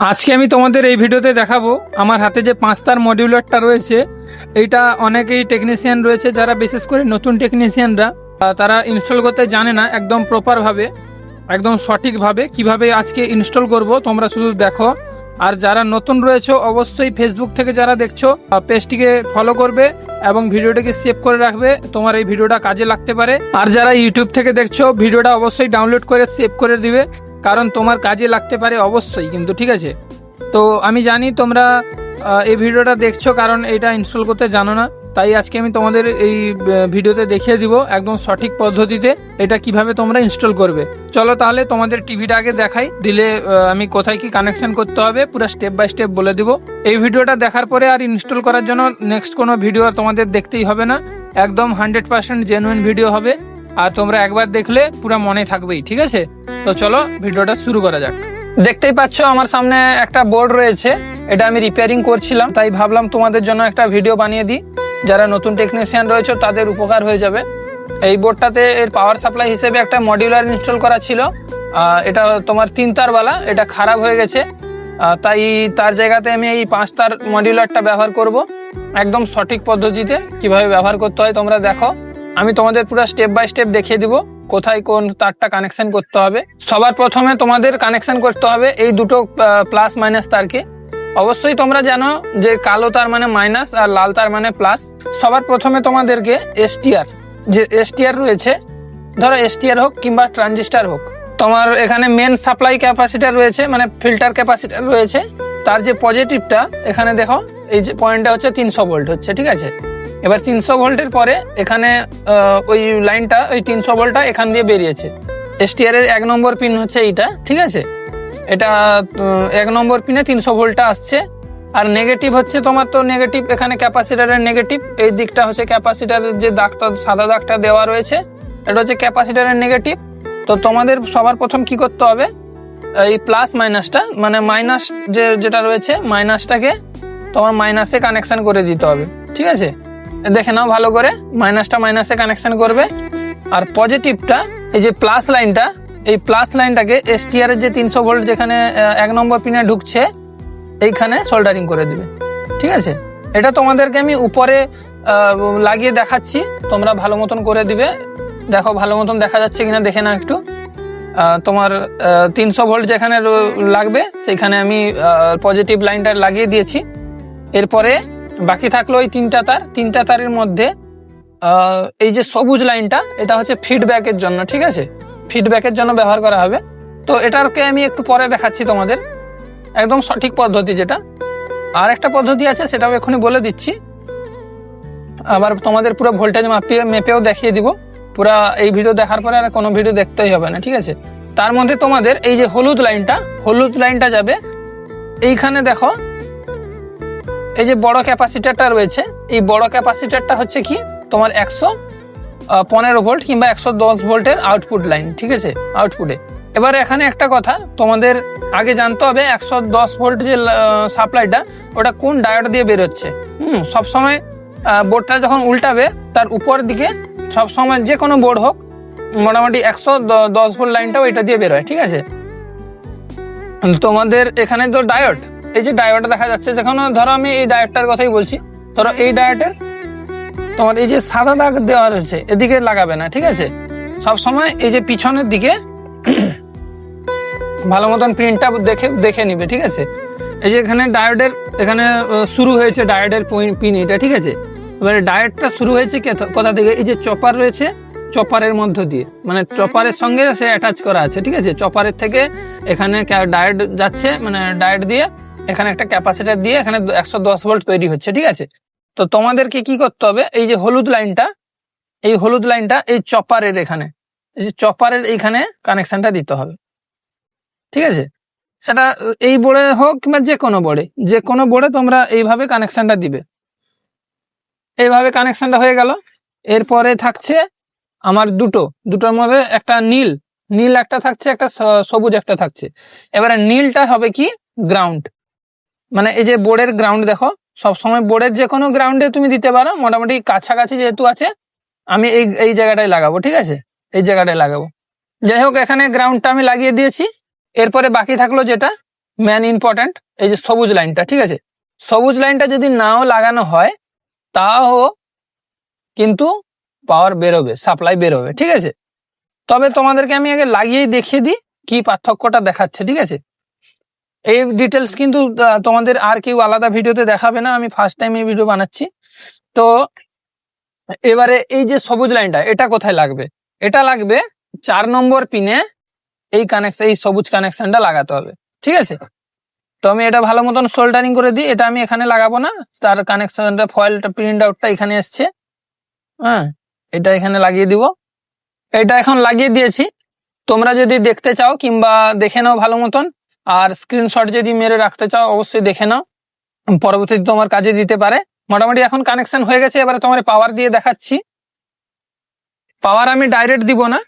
আজকে আমি তোমাদের এই ভিডিওতে দেখাবো আমার হাতে যে 5 তার মডিউলারটা রয়েছে। এইটা অনেকেই টেকনিশিয়ান রয়েছে যারা বিশেষ করে নতুন টেকনিশিয়ানরা তারা ইনস্টল করতে জানে না একদম প্রপারভাবে, একদম সঠিকভাবে কিভাবে আজকে ইনস্টল করব তোমরা শুধু দেখো। আর যারা নতুন রয়েছে অবশ্যই ফেসবুক থেকে যারা দেখছো পেজটিকে ফলো করবে এবং ভিডিওটিকে সেভ করে রাখবে, তোমার এই ভিডিওটা কাজে লাগতে পারে। আর যারা ইউটিউব থেকে দেখছো ভিডিওটা অবশ্যই ডাউনলোড করে সেভ করে দিবে, কারণ তোমার কাজে লাগতে পারে অবশ্যই কিন্তু, ঠিক আছে? তো আমি জানি তোমরা এই ভিডিওটা দেখছো কারণ এটা ইনস্টল করতে জানো না, তাই আজকে আমি তোমাদের এই ভিডিওতে দেখিয়ে দিব একদম সঠিক পদ্ধতিতে এটা কিভাবে তোমরা ইনস্টল করবে। চলো তাহলে তোমাদের টিভিটা আগে দেখাই, দিলে আমি কোথায় কি কানেকশন করতে হবে পুরো স্টেপ বাই স্টেপ বলে দিব। এই ভিডিওটা দেখার পরে আর ইনস্টল করার জন্য নেক্সট কোনো ভিডিও আর তোমাদের দেখতেই হবে না, একদম 100% জেনুইন ভিডিও হবে। আর তোমরা একবার দেখলে পুরো মনে থাকবেই, ঠিক আছে? তো চলো ভিডিওটা শুরু করা যাক। দেখতেই পাচ্ছ আমার সামনে একটা বোর্ড রয়েছে, এটা আমি রিপেয়ারিং করছিলাম, তাই ভাবলাম তোমাদের জন্য একটা ভিডিও বানিয়ে দিই। যারা নতুন টেকনিশিয়ান রয়েছে তাদের উপকার হয়ে যাবে। এই বোর্ডটাতে এর পাওয়ার সাপ্লাই হিসেবে একটা মডিউলার ইনস্টল করা ছিল, এটা তোমার 3 তারওয়ালা, এটা খারাপ হয়ে গেছে, তাই তার জায়গাতে আমি এই 5 তার মডিউলারটা ব্যবহার করব। একদম সঠিক পদ্ধতিতে কিভাবে ব্যবহার করতে হয় তোমরা দেখো, আমি তোমাদের পুরো স্টেপ বাই স্টেপ দেখিয়ে দিব কোথায় কোন তারটা কানেকশন করতে হবে। সবার প্রথমে তোমাদের কানেকশন করতে হবে এই দুটো প্লাস মাইনাস তারকে। অবশ্যই তোমরা জানো যে কালো তার মানে মাইনাস আর লাল তার মানে প্লাস। সবার প্রথমে তোমাদেরকে এসটিআর, যে এসটিআর রয়েছে, ধরো এসটিআর হোক কিংবা ট্রানজিস্টার হোক, তোমার এখানে মেন সাপ্লাই ক্যাপাসিটার রয়েছে মানে ফিল্টার ক্যাপাসিটার রয়েছে, তার যে পজিটিভটা এখানে দেখো, এই যে পয়েন্টটা হচ্ছে 300 ভোল্ট হচ্ছে, ঠিক আছে? এবার 300 ভোল্টের পরে এখানে ওই লাইনটা, ওই 300 ভোল্টটা এখান দিয়ে বেরিয়েছে। এসটিআর এর 1 নম্বর পিন হচ্ছে এইটা, ঠিক আছে? এটা 1 নম্বর পিনে 300 ভোল্টটা আসছে। আর নেগেটিভ হচ্ছে তোমার, তো নেগেটিভ এখানে ক্যাপাসিটারের নেগেটিভ, এই দিকটা হচ্ছে ক্যাপাসিটারের যে দাগটা, সাদা দাগটা দেওয়া রয়েছে, এটা হচ্ছে ক্যাপাসিটারের নেগেটিভ। তো তোমাদের সবার প্রথম কি করতে হবে, এই প্লাস মাইনাসটা মানে মাইনাস যেটা রয়েছে মাইনাসটাকে তোমার মাইনাসে কানেকশন করে দিতে হবে, ঠিক আছে? দেখে নাও ভালো করে, মাইনাসটা মাইনাসে কানেকশন করবে। আর পজিটিভটা, এই যে প্লাস লাইনটা, এই প্লাস লাইনটাকে এসটিআর এর যে 300 ভোল্ট যেখানে 1 নম্বর পিনে ঢুকছে এইখানে সোল্ডারিং করে দিবে, ঠিক আছে? এটা তোমাদেরকে আমি উপরে লাগিয়ে দেখাচ্ছি, তোমরা ভালো মতন করে দিবে। দেখো ভালো মতন দেখা যাচ্ছে কিনা দেখে নাও একটু। তোমার 300 ভোল্ট যেখানে লাগবে সেইখানে আমি পজিটিভ লাইনটা লাগিয়ে দিয়েছি। এরপরে বাকি থাকলো ওই 3টা তারের মধ্যে এই যে সবুজ লাইনটা, এটা হচ্ছে ফিডব্যাকের জন্য, ঠিক আছে? ফিডব্যাকের জন্য ব্যবহার করা হবে। তো এটাকে আমি একটু পরে দেখাচ্ছি তোমাদের, একদম সঠিক পদ্ধতি যেটা। আর একটা পদ্ধতি আছে সেটাও এখনই বলে দিচ্ছি, আবার তোমাদের পুরো ভোল্টেজ মেপেও দেখিয়ে দিব। পুরা এই ভিডিও দেখার পরে আর কোনো ভিডিও দেখতেই হবে না, ঠিক আছে? তার মধ্যে তোমাদের এই যে হলুদ লাইনটা যাবে এইখানে। দেখো এই যে বড় ক্যাপাসিটারটা রয়েছে, এই বড় ক্যাপাসিটারটা হচ্ছে কি তোমার 115 ভোল্ট কিংবা 110 ভোল্টের আউটপুট লাইন, ঠিক আছে? আউটপুটে এবার এখানে একটা কথা তোমাদের আগে জানতে হবে, 110 ভোল্ট যে সাপ্লাইটা ওটা কোন ডায়োড দিয়ে বেরোচ্ছে। সবসময় বোর্ডটা যখন উল্টাবে তার উপর দিকে সবসময় যে কোনো বোর্ড হোক মোটামুটি 110 ভোল্ট লাইনটাও এটা দিয়ে বেরোয়, ঠিক আছে? তোমাদের এখানে তো ডায়োড, এই যে ডায়োডটা দেখা যাচ্ছে, যেখানে ধরো আমি এই ডায়োডটার কথাই বলছি, ধরো এই ডায়োডের তোমার এই যে সাদা দাগ দেওয়া রয়েছে এদিকে লাগাবে না, ঠিক আছে? সবসময় এই যে পিছনের দিকে ভালো মতন প্রিন্টটা দেখে নিবে, ঠিক আছে? এই যে এখানে ডায়োডের এখানে শুরু হয়েছে ডায়োডের পিন এটা, ঠিক আছে? এবারে ডায়োডটা শুরু হয়েছে কোথা থেকে, এই যে চপার রয়েছে, চপারের মধ্য দিয়ে, মানে চপারের সঙ্গে সে অ্যাটাচ করা আছে, ঠিক আছে? চপারের থেকে এখানে ডায়োড যাচ্ছে, মানে ডায়োড দিয়ে এখানে একটা ক্যাপাসিটার দিয়ে এখানে 110 ভোল্ট তৈরি হচ্ছে, ঠিক আছে? তো তোমাদেরকে কি করতে হবে, এই যে হলুদ লাইনটা, এই হলুদ লাইনটা এই চপারের এখানে, এই যে চপারের এইখানে কানেকশনটা দিতে হবে, ঠিক আছে? সেটা এই বোর্ডে হোক কিংবা যে কোনো বোর্ডে তোমরা এইভাবে কানেকশনটা দিবে। এইভাবে কানেকশনটা হয়ে গেল। এরপরে থাকছে আমার দুটোর মধ্যে একটা নীল একটা থাকছে, একটা সবুজ একটা থাকছে। এবারে নীলটা হবে কি গ্রাউন্ড, মানে এই যে বোর্ডের গ্রাউন্ড। দেখো সবসময় বোর্ডের যে কোনো গ্রাউন্ডে তুমি দিতে পারো, মোটামুটি কাছাকাছি যেহেতু আছে আমি এই জায়গাটায় লাগাবো, ঠিক আছে? এই জায়গাটায় লাগাবো। যাই হোক এখানে গ্রাউন্ডটা আমি লাগিয়ে দিয়েছি। এরপরে বাকি থাকলো যেটা মেন ইম্পর্ট্যান্ট এই যে সবুজ লাইনটা, ঠিক আছে। সবুজ লাইনটা যদি নাও লাগানো হয় তাও কিন্তু পাওয়ার বেরোবে, সাপ্লাই বেরোবে, ঠিক আছে। তবে তোমাদেরকে আমি আগে লাগিয়েই দেখিয়ে দিই কি পার্থক্যটা দেখাচ্ছে, ঠিক আছে। এই ডিটেলস কিন্তু তোমাদের আর কেউ আলাদা ভিডিওতে দেখাবে না, আমি ফার্স্ট টাইম এই ভিডিও বানাচ্ছি। তো এবারে এই যে সবুজ লাইনটা এটা কোথায় লাগবে, এটা লাগবে 4 নম্বর পিনে, এই কানেকশন, এই সবুজ কানেকশনটা লাগাতে হবে, ঠিক আছে। তো আমি এটা ভালো মতন সোল্ডারিং করে দিই, এটা আমি এখানে লাগাবো না, তার কানেকশনটা ফয়েলটা প্রিন্ট আউটটা এখানে এসছে, হ্যাঁ এটা এখানে লাগিয়ে দিব। এটা এখন লাগিয়ে দিয়েছি, তোমরা যদি দেখতে চাও কিংবা দেখে নাও ভালো মতন, আর স্ক্রিনশট যদি মেরে রাখতে চাও অবশ্যই দেখে নাও, পরবর্তীতে তোমার কাজে দিতে পারে। মোটামুটি এখন কানেকশন হয়ে গেছে, এবারে তোমার পাওয়ার দিয়ে দেখাচ্ছি। পাওয়ার আমি ডাইরেক্ট দিব না,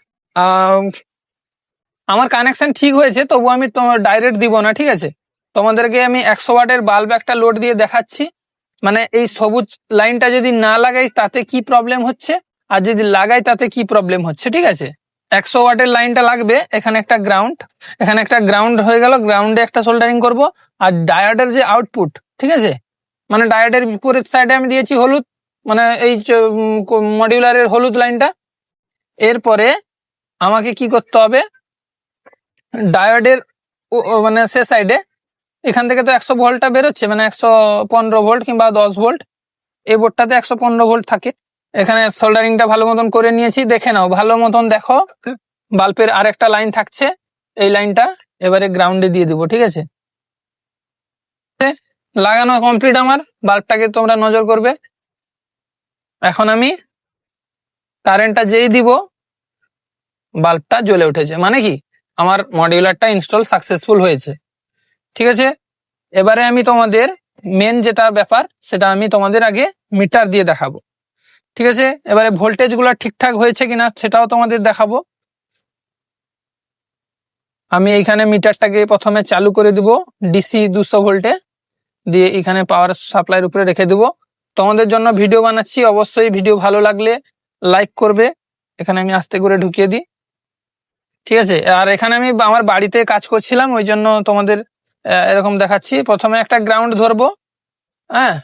আমার কানেকশন ঠিক হয়েছে তবু আমি তোমার ডাইরেক্ট দিব না, ঠিক আছে। তোমাদেরকে আমি 100 ওয়াটের বাল্ব একটা লোড দিয়ে দেখাচ্ছি, মানে এই সবুজ লাইনটা যদি না লাগাই তাতে কি প্রবলেম হচ্ছে, আর যদি লাগাই তাতে কি প্রবলেম হচ্ছে, ঠিক আছে। 100 ওয়াটের লাইনটা লাগবে, এখানে একটা গ্রাউন্ড, এখানে একটা গ্রাউন্ড হয়ে গেল, গ্রাউন্ডে একটা সোল্ডারিং করব। আর ডায়োডের যে আউটপুট, ঠিক আছে, মানে ডায়োডের বিপরীত সাইডে আমি দিয়েছি হলুদ, মানে এই মডিউলারের হলুদ লাইনটা। এরপরে আমাকে কি করতে হবে, ডায়োডের মানে সে সাইডে, এখান থেকে তো 100 ভোল্টটা বেরোচ্ছে, মানে 115 ভোল্ট কিংবা 10 ভোল্ট, এই বোর্ডটাতে 115 ভোল্ট থাকে। এখানে সোল্ডারিংটা ভালো মতন করে নিয়েছি, দেখে নাও ভালো মতন, দেখো বাল্বের আরেকটা লাইন থাকছে, এই লাইনটা এবারে গ্রাউন্ডে দিয়ে দিব, ঠিক আছে। লাগানো কমপ্লিট আমার, বাল্বটাকে তোমরা নজর করবে। এখন আমি কারেন্টটা যেই দিব বাল্বটা জ্বলে উঠেছে, মানে কি আমার মডিউলারটা ইনস্টল সাকসেসফুল হয়েছে, ঠিক আছে। এবারে আমি তোমাদের মেন যেটা ব্যাপার সেটা আমি তোমাদের আগে মিটার দিয়ে দেখাবো, ঠিক আছে। এবারে ভোল্টেজ গুলো ঠিকঠাক হয়েছে কিনা সেটাও তোমাদের দেখাবো। আমি এইখানে মিটারটাকে প্রথমে চালু করে দিব ডিসি 200 ভোল্টে, দিয়ে এখানে পাওয়ার সাপ্লাইয়ের উপরে রেখে দেব। তোমাদের জন্য ভিডিও বানাচ্ছি, অবশ্যই ভিডিও ভালো লাগলে লাইক করবে। এখানে আমি আস্তে করে ঢুকিয়ে দিই, ঠিক আছে। আর এখানে আমি আমার বাড়িতে কাজ করছিলাম, ওই জন্য তোমাদের এরকম দেখাচ্ছি। প্রথমে একটা গ্রাউন্ড ধরবো, হ্যাঁ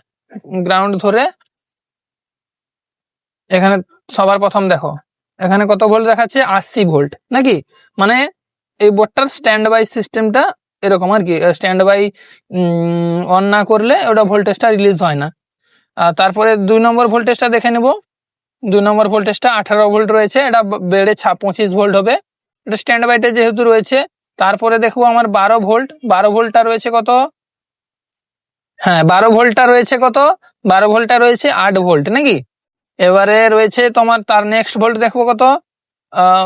গ্রাউন্ড ধরে এখানে সবার প্রথম দেখো এখানে কত ভোল্ট দেখাচ্ছে, 80 ভোল্ট নাকি, মানে এই বোর্ডটার স্ট্যান্ড বাই সিস্টেমটা এরকম আর কি, স্ট্যান্ড বাই অন না করলে ওটা ভোল্টেজটা রিলিজ হয় না। তারপরে 2 নম্বর ভোল্টেজটা দেখে নেব, 2 নম্বর ভোল্টেজটা 18 ভোল্ট রয়েছে, এটা বেড়ে 25 ভোল্ট হবে, এটা স্ট্যান্ড বাইতে যেহেতু রয়েছে। তারপরে দেখবো আমার 12 ভোল্ট, 12 ভোল্টটা রয়েছে কত, হ্যাঁ 12 ভোল্টটা রয়েছে কত, 12 ভোল্টটা রয়েছে 8 ভোল্ট নাকি। এবারে রয়েছে তোমার তার নেক্সট ভোল্ট দেখবো কত,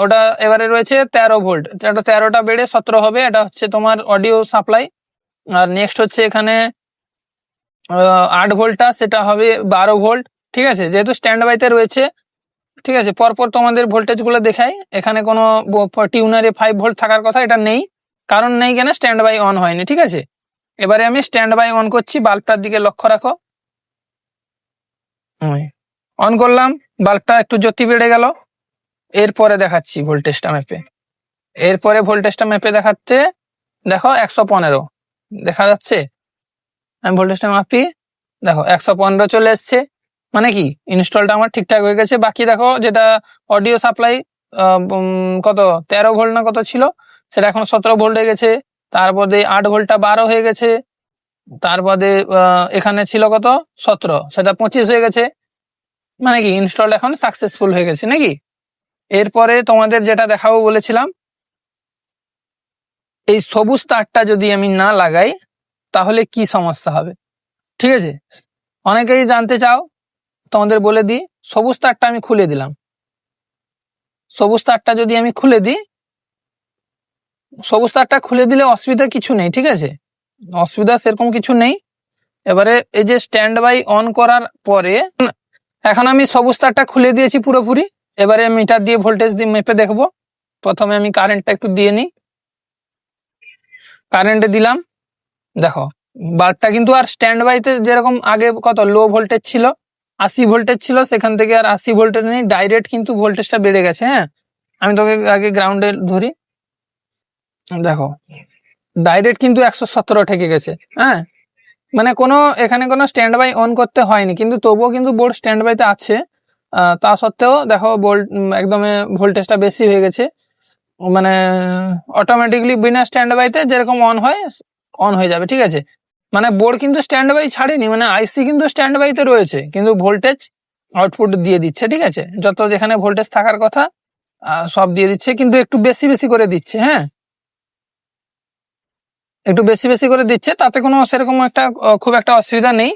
ওটা এবারে রয়েছে 13 ভোল্ট, এটা 13টা বেড়ে 17 হবে, এটা হচ্ছে তোমার অডিও সাপ্লাই। আর নেক্সট হচ্ছে এখানে 8 ভোল্টটা, সেটা হবে 12 ভোল্ট, ঠিক আছে, যেহেতু স্ট্যান্ড বাইতে রয়েছে, ঠিক আছে। পরপর তোমাদের ভোল্টেজ গুলো দেখাই, এখানে কোনো টিউনারে 5 ভোল্ট থাকার কথা, এটা নেই, কারণ নেই কেন, স্ট্যান্ড বাই অন হয়নি, ঠিক আছে। এবারে আমি স্ট্যান্ড বাই অন করছি, বাল্বটার দিকে লক্ষ্য রাখো, অন করলাম, বাল্বটা একটু জ্যোতি বেড়ে গেল। এরপরে দেখাচ্ছি ভোল্টেজটা মেপে, এরপরে ভোল্টেজটা মেপে দেখাচ্ছে, দেখো 115 দেখা যাচ্ছে। আমি ভোল্টেজটা মাপি, দেখো 115 চলে এসছে, মানে কি ইনস্টলটা আমার ঠিকঠাক হয়ে গেছে। বাকি দেখো যেটা অডিও সাপ্লাই কত 13 ভোল্ট না কত ছিল, সেটা এখন 17 ভোল্ট হয়ে গেছে। তারপরে 8 ভোল্টটা 12 হয়ে গেছে, তারপরে এখানে ছিল কত 17, সেটা 25 হয়ে গেছে, মানে কি ইনস্টল এখন সাকসেসফুল হয়ে গেছে নাকি। এরপরে তোমাদের যেটা দেখাবো বলেছিলাম, এই সবুজ তারটা যদি আমি না লাগাই তাহলে কি সমস্যা হবে, ঠিক আছে। অনেকেই জানতে চাও, তোমাদের বলে দিই, সবুজ তারটা আমি খুলে দিলাম, সবুজ তারটা যদি আমি খুলে দিই, সবুজ তারটা খুলে দিলে অসুবিধা কিছু নেই, ঠিক আছে, অসুবিধা সেরকম কিছু নেই। এবারে এই যে স্ট্যান্ড বাই অন করার পরে এখন আমি সবুজ তারটা খুলে দিয়েছি পুরোপুরি। এবারে মিটার দিয়ে ভোল্টেজ দিয়ে মেপে দেখবো। প্রথমে আমি কারেন্টটা একটু দিয়ে নিই, কারেন্টে দিলাম, দেখো বাল্বটা কিন্তু আর স্ট্যান্ড বাইতে যেরকম আগে কত লো ভোল্টেজ ছিল, 80 ভোল্টেজ ছিল, সেখান থেকে আর 80 ভোল্টেজ নেই, ডাইরেক্ট কিন্তু ভোল্টেজটা বেড়ে গেছে। হ্যাঁ আমি তোকে আগে গ্রাউন্ডে ধরি, দেখো ডাইরেক্ট কিন্তু 117 ঠেকে গেছে। হ্যাঁ, মানে এখানে কোনো স্ট্যান্ড বাই অন করতে হয়নি, কিন্তু তবুও কিন্তু বোর্ড স্ট্যান্ড বাইতে আছে। তা সত্ত্বেও দেখো একদমই ভোল্টেজটা বেশি হয়ে গেছে। মানে অটোমেটিকলি বিনা স্ট্যান্ড বাইতে যেরকম অন হয়ে যাবে, ঠিক আছে। মানে বোর্ড কিন্তু স্ট্যান্ড বাই ছাড়েনি, মানে আইসি কিন্তু স্ট্যান্ড বাইতে রয়েছে, কিন্তু ভোল্টেজ আউটপুট দিয়ে দিচ্ছে, ঠিক আছে। যত যেখানে ভোল্টেজ থাকার কথা সব দিয়ে দিচ্ছে, কিন্তু একটু বেশি বেশি করে দিচ্ছে। হ্যাঁ, একটু বেশি বেশি করে দিচ্ছে, তাতে কোনো সেরকম খুব একটা অসুবিধা নেই।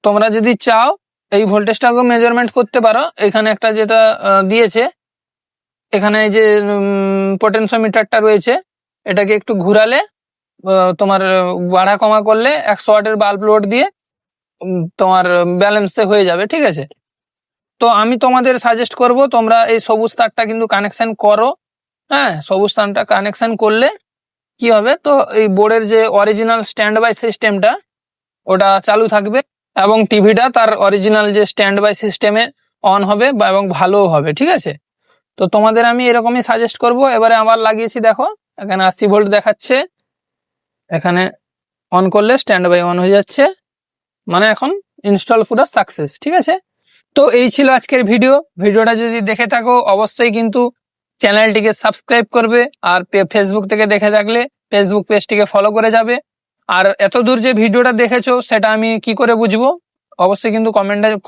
তোমরা যদি চাও এই ভোল্টেজটাকেও মেজারমেন্ট করতে পারো। এখানে একটা যেটা দিয়েছে, এখানে এই যে পোটেনশিওমিটারটা রয়েছে, এটাকে একটু ঘুরালে তোমার বাড়া কমা করলে 100 ওয়াটের বাল্ব লোড দিয়ে তোমার ব্যালেন্সে হয়ে যাবে, ঠিক আছে। তো আমি তোমাদের সাজেস্ট করব তোমরা এই সবুজ তারটা কিন্তু কানেকশন করো। হ্যাঁ, সবুজ তারটা কানেকশন করলে কি হবে, তো এই বোর্ডের যে অরিজিনাল স্ট্যান্ড বাই সিস্টেমটা ওটা চালু থাকবে, এবং টিভিটা তার অরিজিনাল যে স্ট্যান্ড বাই সিস্টেমে অন হবে এবং ভালোও হবে, ঠিক আছে। তো তোমাদের আমি এরকমই সাজেস্ট করব। এবারে আবার লাগিয়েছি, দেখো এখানে 80 ভোল্ট দেখাচ্ছে, এখানে অন করলে স্ট্যান্ড বাই অন হয়ে যাচ্ছে, মানে এখন ইনস্টল পুরো সাকসেস, ঠিক আছে। তো এই ছিল আজকের ভিডিওটা যদি দেখে থাকো অবশ্যই কিন্তু চ্যানেলটিকে সাবস্ক্রাইব করবে, আর ফেসবুক থেকে দেখে থাকলে ফেসবুক পেজটিকে ফলো করে যাবে। আর এতদূর যে ভিডিওটা দেখেছো সেটা আমি কি করে বুঝবো, অবশ্যই কিন্তু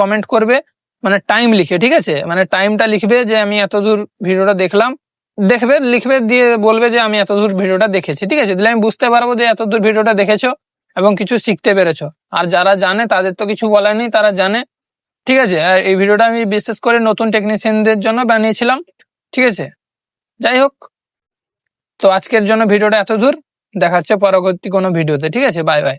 কমেন্ট করবে, মানে টাইম লিখে, ঠিক আছে। মানে টাইমটা লিখবে যে আমি এতদূর ভিডিওটা দেখলাম, লিখবে দিয়ে বলবে যে আমি এতদূর ভিডিওটা দেখেছি, ঠিক আছে। দিলে আমি বুঝতে পারবো যে এতদূর ভিডিওটা দেখেছো এবং কিছু শিখতে পেরেছো। আর যারা জানে তাদের তো কিছু বলার নেই, তারা জানে, ঠিক আছে। আর এই ভিডিওটা আমি বিশেষ করে নতুন টেকনিশিয়ানদের জন্য বানিয়েছিলাম, ঠিক আছে। যাই হোক, তো আজকের জন্য ভিডিওটা এত দূর, দেখা হচ্ছে পরবর্তী কোনো ভিডিওতে, ঠিক আছে। Bye bye.